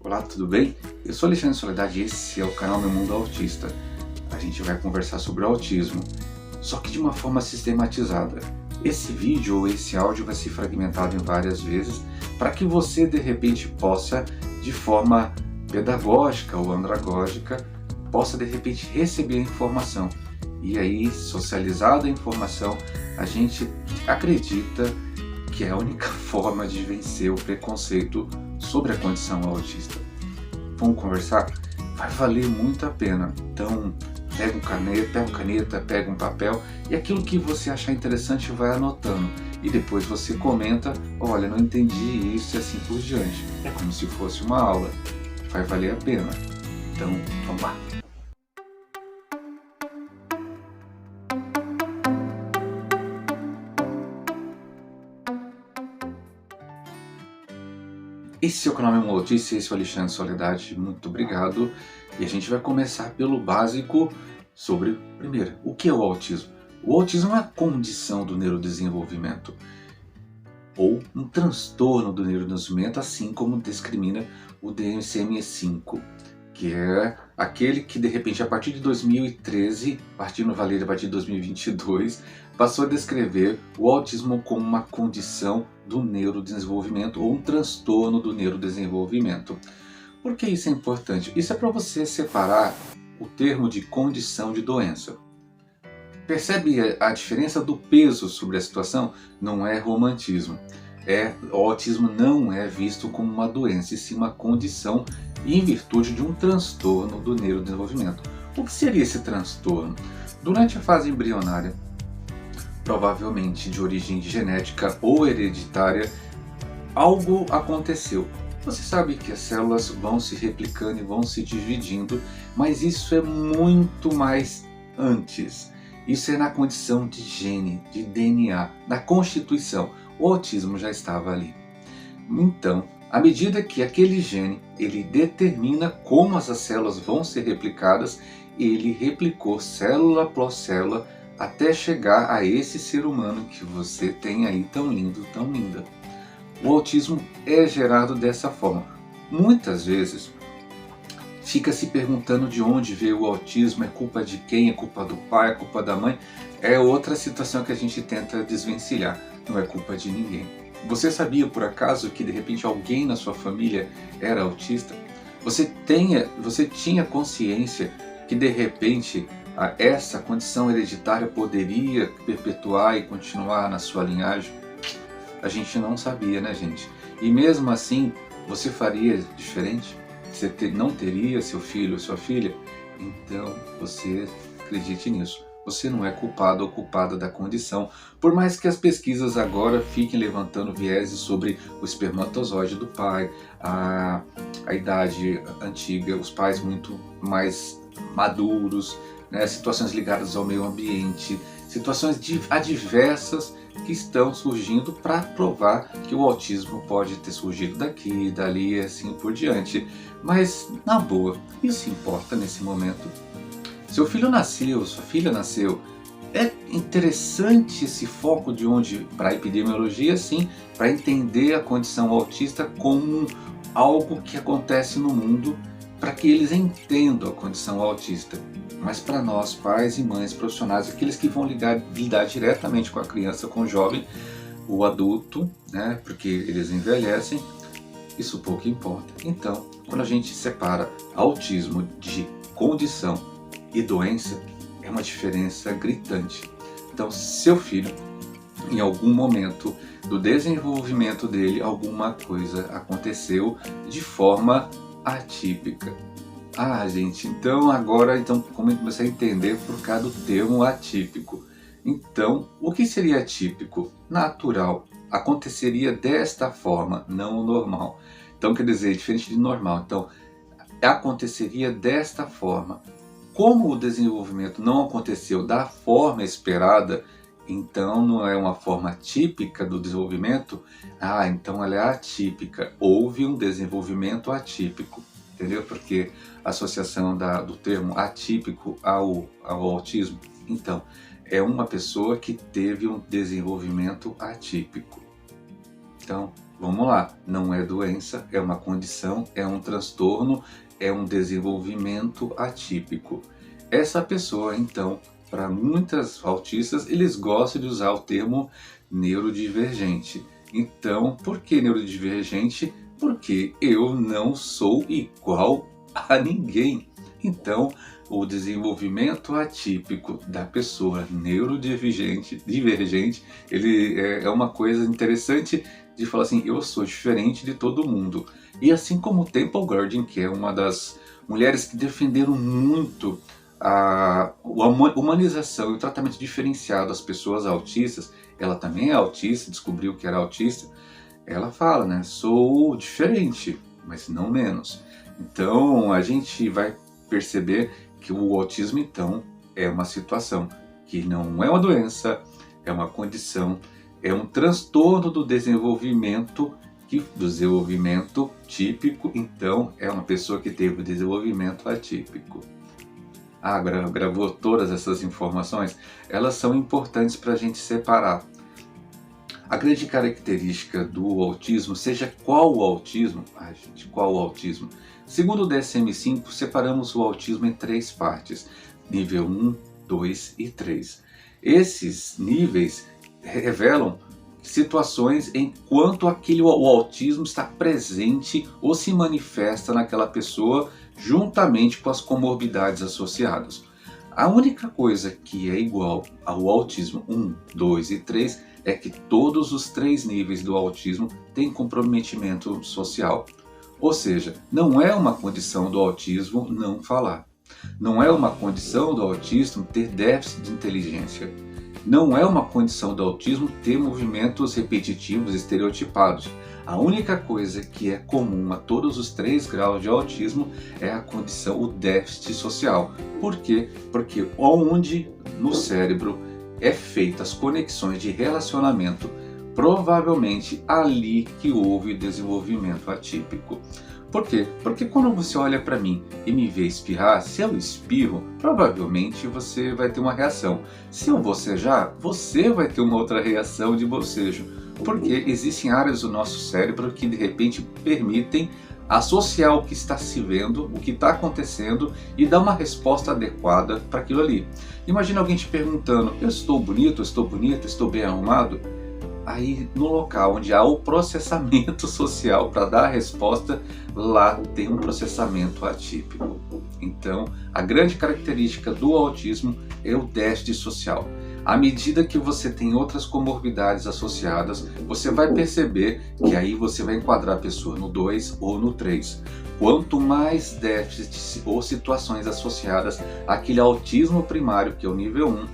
Olá, tudo bem? Eu sou Alexandre Soledade e esse é o canal Meu Mundo Autista. A gente vai conversar sobre o autismo, só que de uma forma sistematizada. Esse vídeo ou esse áudio vai ser fragmentado em várias vezes para que você de repente possa, de forma pedagógica ou andragógica, possa de repente receber a informação. E aí, socializada a informação, a gente acredita que é a única forma de vencer o preconceito sobre a condição autista. Vamos conversar? Vai valer muito a pena. Então, pega uma caneta, pega um papel e aquilo que você achar interessante vai anotando. E depois você comenta, olha, não entendi isso e assim por diante. É como se fosse uma aula. Vai valer a pena. Então, vamos lá. Esse é o canal Meu Mundo Autista, esse é o Alexandre Soledade, muito obrigado. E a gente vai começar pelo básico sobre, primeiro, o que é o autismo? O autismo é uma condição do neurodesenvolvimento, ou um transtorno do neurodesenvolvimento, assim como discrimina o DSM-5, que é aquele que de repente a partir de 2013, partindo valer a partir de 2022, passou a descrever o autismo como uma condição do neurodesenvolvimento ou um transtorno do neurodesenvolvimento. Por que isso é importante? Isso é para você separar o termo de condição de doença. Percebe a diferença do peso sobre a situação? Não é romantismo. O autismo não é visto como uma doença, e sim uma condição em virtude de um transtorno do neurodesenvolvimento. O que seria esse transtorno? Durante a fase embrionária, provavelmente de origem genética ou hereditária, algo aconteceu. Você sabe que as células vão se replicando e vão se dividindo, mas isso é muito mais antes. Isso é na condição de gene, de DNA, na constituição. O autismo já estava ali. Então, à medida que aquele gene ele determina como as células vão ser replicadas, ele replicou célula após célula até chegar a esse ser humano que você tem aí tão lindo, tão linda. O autismo é gerado dessa forma. Muitas vezes fica se perguntando de onde veio o autismo, é culpa de quem, é culpa do pai, é culpa da mãe. É outra situação que a gente tenta desvencilhar, não é culpa de ninguém. Você sabia por acaso que de repente alguém na sua família era autista? Você tinha consciência que de repente essa condição hereditária poderia perpetuar e continuar na sua linhagem? A gente não sabia, né, gente? E mesmo assim, você faria diferente? Você não teria seu filho ou sua filha? Então, você acredite nisso. Você não é culpado ou culpada da condição, por mais que as pesquisas agora fiquem levantando vieses sobre o espermatozoide do pai, a idade antiga, os pais muito mais maduros, né, situações ligadas ao meio ambiente, situações adversas que estão surgindo para provar que o autismo pode ter surgido daqui, dali e assim por diante. Mas, na boa, isso importa nesse momento? Seu filho nasceu, sua filha nasceu. É interessante esse foco de onde, para a epidemiologia, sim, para entender a condição autista como algo que acontece no mundo, para que eles entendam a condição autista. Mas para nós, pais e mães profissionais, aqueles que vão lidar diretamente com a criança, com o jovem, o adulto, né, porque eles envelhecem, isso pouco importa. Então, quando a gente separa autismo de condição e doença, é uma diferença gritante. Então, seu filho, em algum momento do desenvolvimento dele, alguma coisa aconteceu de forma atípica. Gente, então agora como começar a entender por causa do termo atípico. Então, o que seria atípico? Natural. Aconteceria desta forma, não o normal. Então, quer dizer, diferente de normal. Então, aconteceria desta forma. Como o desenvolvimento não aconteceu da forma esperada, então não é uma forma típica do desenvolvimento, então ela é atípica. Houve um desenvolvimento atípico. Entendeu? Porque a associação do termo atípico ao autismo. Então, é uma pessoa que teve um desenvolvimento atípico. Então, Vamos lá, não é doença, é uma condição, é um transtorno, é um desenvolvimento atípico. Essa pessoa, então, para muitas autistas, eles gostam de usar o termo neurodivergente. Então, por que neurodivergente? Porque eu não sou igual a ninguém. Então, o desenvolvimento atípico da pessoa neurodivergente, ele é uma coisa interessante de falar assim, eu sou diferente de todo mundo. E assim como Temple Grandin, que é uma das mulheres que defenderam muito a humanização e o tratamento diferenciado das pessoas autistas, ela também é autista, descobriu que era autista, ela fala, né, sou diferente, mas não menos. Então a gente vai perceber que o autismo então é uma situação que não é uma doença, é uma condição, é um transtorno do desenvolvimento típico, então é uma pessoa que teve o desenvolvimento atípico. Gravou todas essas informações? Elas são importantes para a gente separar. A grande característica do autismo, seja qual o autismo, qual o autismo? Segundo o DSM-5, separamos o autismo em 3 partes, nível 1, 2 e 3. Esses níveis revelam situações em quanto o autismo está presente ou se manifesta naquela pessoa juntamente com as comorbidades associadas. A única coisa que é igual ao autismo 1, 2 e 3 é que todos os 3 níveis do autismo têm comprometimento social. Ou seja, não é uma condição do autismo não falar. Não é uma condição do autismo ter déficit de inteligência. Não é uma condição do autismo ter movimentos repetitivos estereotipados. A única coisa que é comum a todos os 3 graus de autismo é a condição, o déficit social. Por quê? Porque onde no cérebro é feitas as conexões de relacionamento, provavelmente ali que houve desenvolvimento atípico. Por quê? Porque quando você olha para mim e me vê espirrar, se eu espirro, provavelmente você vai ter uma reação. Se eu bocejar, você vai ter uma outra reação de bocejo. Porque existem áreas do nosso cérebro que de repente permitem associar o que está se vendo, o que está acontecendo e dar uma resposta adequada para aquilo ali. Imagina alguém te perguntando, eu estou bonito, estou bonita, estou bem arrumado? Aí no local onde há o processamento social para dar a resposta, lá tem um processamento atípico. Então, a grande característica do autismo é o déficit social. À medida que você tem outras comorbidades associadas, você vai perceber que aí você vai enquadrar a pessoa no 2 ou no 3. Quanto mais déficits ou situações associadas àquele autismo primário, que é o nível 1,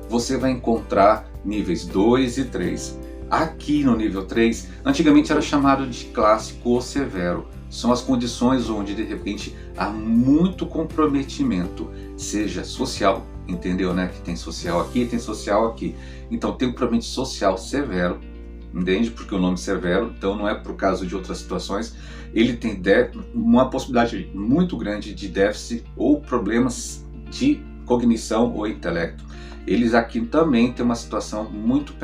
você vai encontrar níveis 2 e 3. Aqui no nível 3, antigamente era chamado de clássico ou severo. São as condições onde de repente há muito comprometimento, seja social, entendeu, né? Que tem social aqui, tem social aqui. Então tem um comprometimento social severo, entende? Porque o nome severo, então não é por causa de outras situações. Ele tem uma possibilidade muito grande de déficit ou problemas de cognição ou intelecto. Eles aqui também têm uma situação muito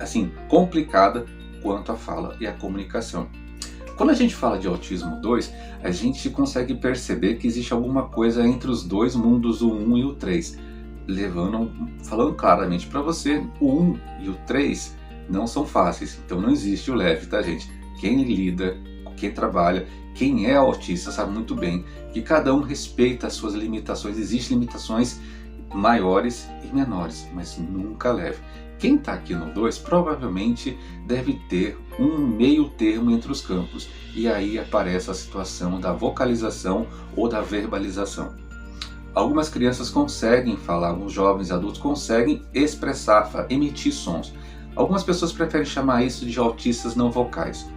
assim, complicada quanto à fala e à comunicação. Quando a gente fala de autismo 2, a gente consegue perceber que existe alguma coisa entre os dois mundos, o 1 e o 3. Falando claramente para você, o 1 e o 3 não são fáceis, então não existe o leve, tá, gente? Quem lida, quem trabalha, quem é autista sabe muito bem que cada um respeita as suas limitações. Existem limitações maiores e menores, mas nunca leve. Quem está aqui no 2 provavelmente deve ter um meio termo entre os campos, e aí aparece a situação da vocalização ou da verbalização. Algumas crianças conseguem falar, alguns jovens adultos conseguem expressar, emitir sons. Algumas pessoas preferem chamar isso de autistas não vocais.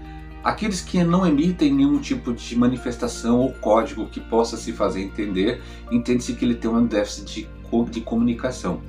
Aqueles que não emitem nenhum tipo de manifestação ou código que possa se fazer entender, entende-se que ele tem um déficit de comunicação.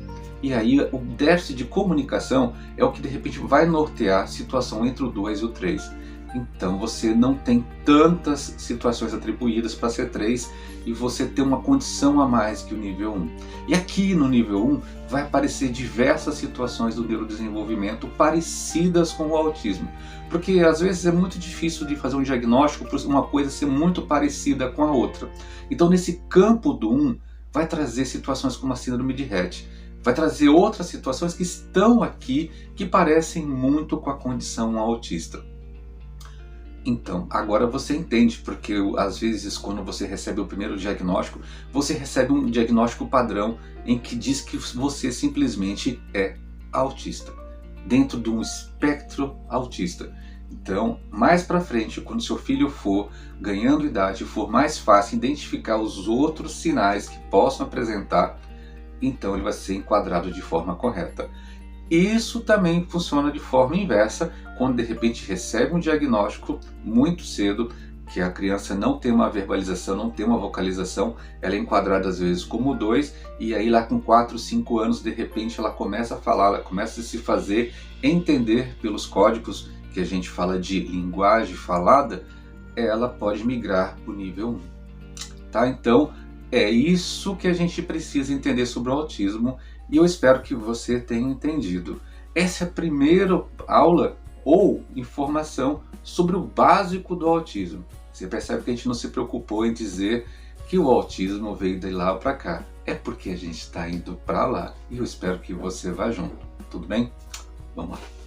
E aí o déficit de comunicação é o que de repente vai nortear a situação entre o 2 e o 3. Então você não tem tantas situações atribuídas para C3 e você tem uma condição a mais que o nível 1. E aqui no nível 1 vai aparecer diversas situações do neurodesenvolvimento parecidas com o autismo. Porque às vezes é muito difícil de fazer um diagnóstico por uma coisa ser muito parecida com a outra. Então nesse campo do 1 vai trazer situações como a síndrome de Rett. Vai trazer outras situações que estão aqui que parecem muito com a condição autista. Então, agora você entende, porque às vezes quando você recebe o primeiro diagnóstico, você recebe um diagnóstico padrão em que diz que você simplesmente é autista, dentro de um espectro autista. Então, mais para frente, quando seu filho for ganhando idade, for mais fácil identificar os outros sinais que possam apresentar, então ele vai ser enquadrado de forma correta. Isso também funciona de forma inversa, quando de repente recebe um diagnóstico muito cedo, que a criança não tem uma verbalização, não tem uma vocalização, ela é enquadrada às vezes como 2, e aí lá com 4, 5 anos, de repente ela começa a falar, ela começa a se fazer entender pelos códigos, que a gente fala de linguagem falada, ela pode migrar para o nível 1. Tá? Então, é isso que a gente precisa entender sobre o autismo e eu espero que você tenha entendido. Essa é a primeira aula ou informação sobre o básico do autismo. Você percebe que a gente não se preocupou em dizer que o autismo veio de lá para cá. É porque a gente está indo para lá e eu espero que você vá junto. Tudo bem? Vamos lá.